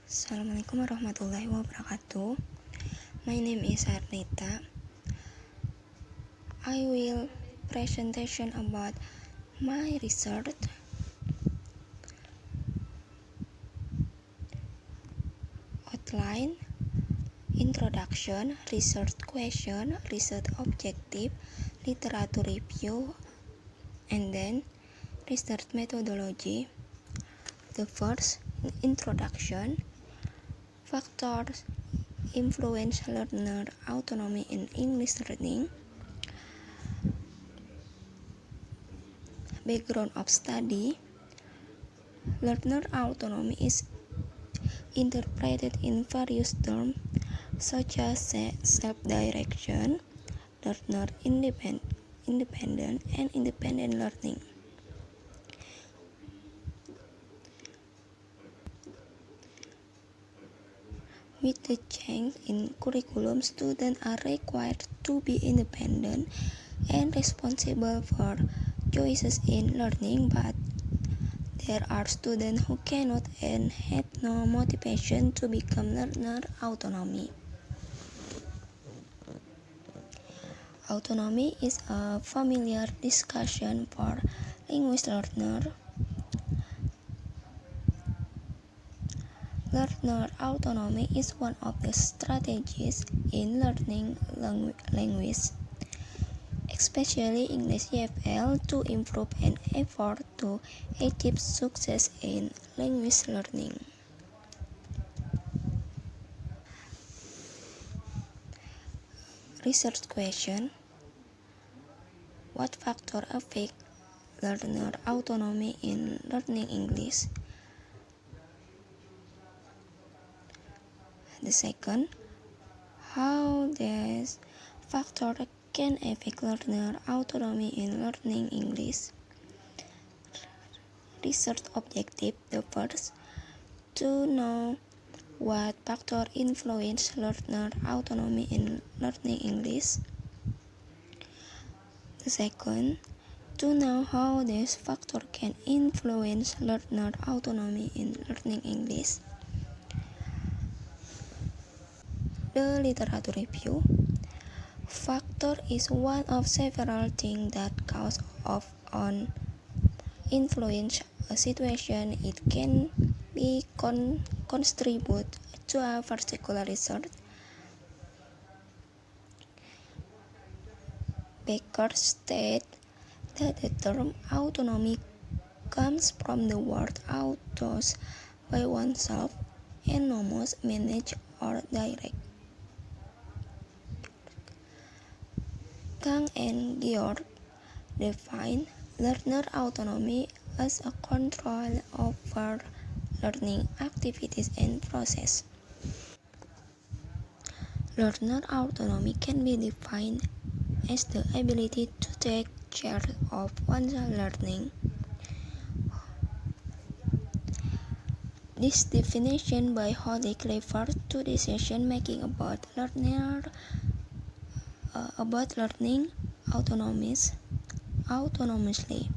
Assalamualaikum warahmatullahi wabarakatuh. My name is Arnita. I will presentation about my research. Outline, introduction, research question, research objective, literature review, and then research methodology. The first, introduction. Factors influence learner autonomy in English learning. Background of study. Learner autonomy is interpreted in various terms such as self-direction, learner independent, and independent learning. With the change in curriculum, students are required to be independent and responsible for choices in learning, but there are students who cannot and have no motivation to become learner autonomy. Autonomy is a familiar discussion for linguist learner. Learner autonomy is one of the strategies in learning language, especially English EFL, to improve an effort to achieve success in language learning. Research question: what factors affect learner autonomy in learning English? The second, how these factors can affect learner autonomy in learning English? Research objective. The first, to know what factors influence learner autonomy in learning English. The second, to know how these factors can influence learner autonomy in learning English. The literature review. Factor is one of several things that cause on influence a situation. It can be contribute to a particular result. Baker stated that the term autonomy comes from the word autos, by oneself, and nomos, manage or direct. Kang and Georg define learner autonomy as a control over learning activities and process. Learner autonomy can be defined as the ability to take charge of one's learning. This definition by Holik refers to decision making about learning autonomously.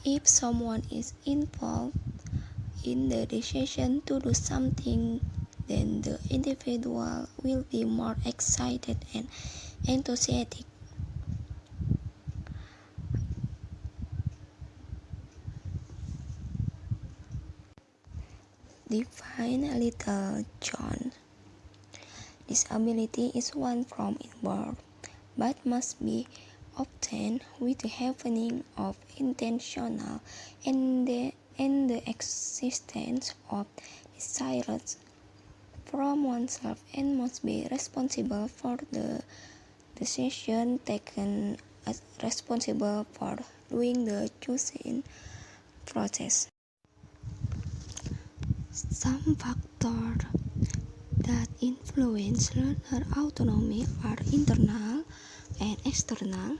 If someone is involved in the decision to do something, then the individual will be more excited and enthusiastic. Define Little John. This ability is one from inborn, but must be obtained with the happening of intentional and the existence of desires from oneself, and must be responsible for the decision taken, as responsible for doing the choosing process. Some factors that influence learner autonomy are internal and external.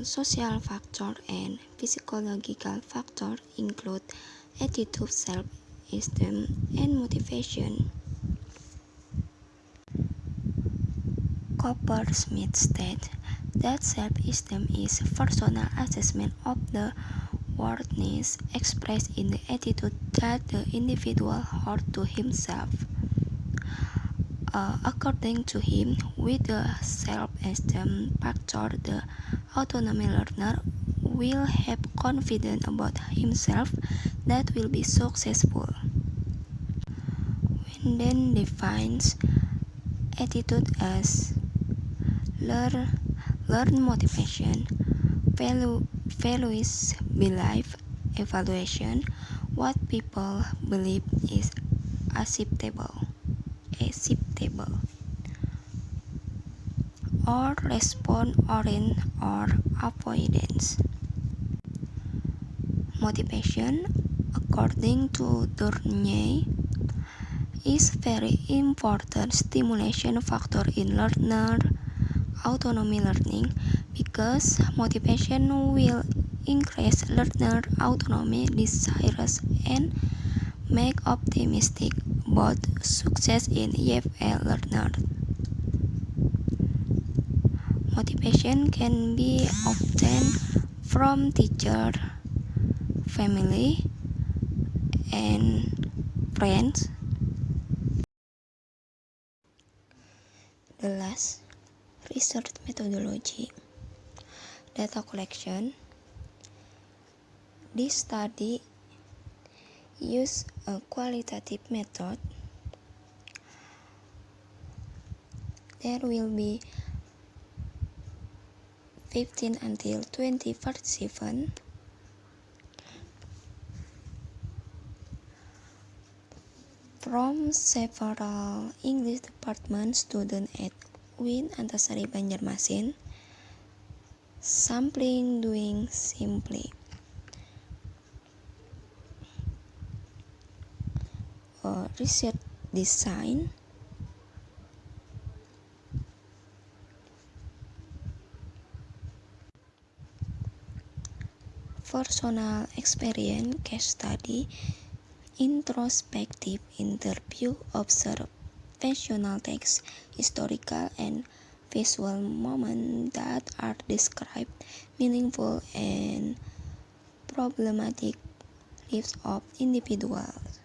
Social factors and physiological factors include attitude, self-esteem, and motivation. Copper-Smith states that self-esteem is personal assessment of the worthiness expressed in the attitude that the individual holds to himself. According to him, with the self-esteem factor, the autonomy learner will have confidence about himself that will be successful. When then defines attitude as learn motivation, values, belief, evaluation, what people believe is acceptable, or response orient or avoidance. Motivation, according to Tournay, is very important stimulation factor in learner autonomy learning because motivation will increase learner autonomy desires and make optimistic about success in EFL learner. Motivation can be obtained from teacher, family, and friends. The last, research methodology. Data collection. This study used a qualitative method. There will be 15 until 20 participants. From several English department students at UIN Antasari Banjarmasin. Sampling doing simply. Research design. Personal experience case study. Introspective interview, observational text, historical and visual moments that are described, meaningful and problematic lives of individuals.